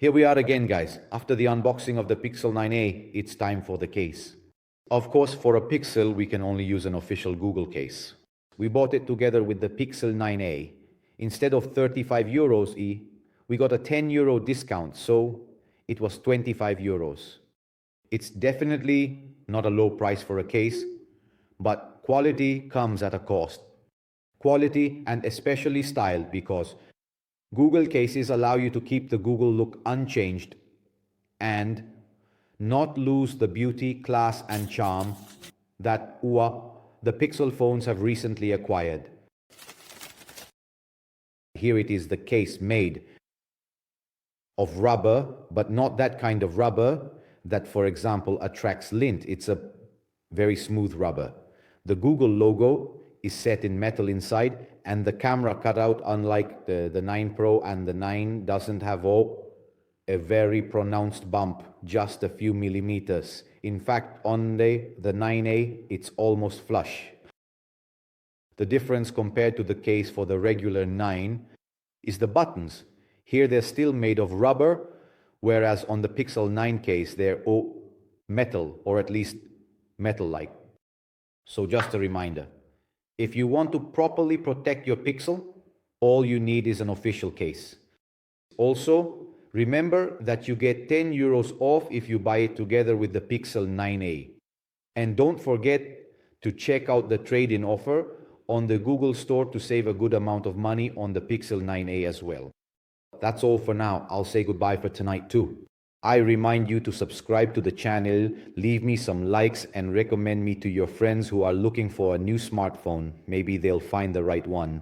Here we are again, guys. After the unboxing of the Pixel 9a, it's time for the case. Of course, for a Pixel, we can only use an official Google case. We bought it together with the Pixel 9a. Instead of 35 euros, we got a 10 euro discount, so it was 25 euros. It's definitely not a low price for a case, but quality comes at a cost. Quality and especially style, because Google cases allow you to keep the Google look unchanged and not lose the beauty, class and charm that the Pixel phones have recently acquired. Here it is, the case made of rubber, but not that kind of rubber that, for example, attracts lint. It's a very smooth rubber. The Google logo is set in metal inside, and the camera cutout, unlike the 9 Pro and the 9, doesn't have a very pronounced bump, just a few millimeters. In fact, on the 9A, it's almost flush. The difference compared to the case for the regular 9 is the buttons. Here they're still made of rubber, whereas on the Pixel 9 case they're metal, or at least metal-like. So just a reminder, if you want to properly protect your Pixel, all you need is an official case. Also, remember that you get 10 euros off if you buy it together with the Pixel 9a. And don't forget to check out the trade-in offer on the Google Store to save a good amount of money on the Pixel 9a as well. That's all for now. I'll say goodbye for tonight too. I remind you to subscribe to the channel, leave me some likes and recommend me to your friends who are looking for a new smartphone. Maybe they'll find the right one.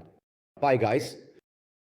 Bye guys.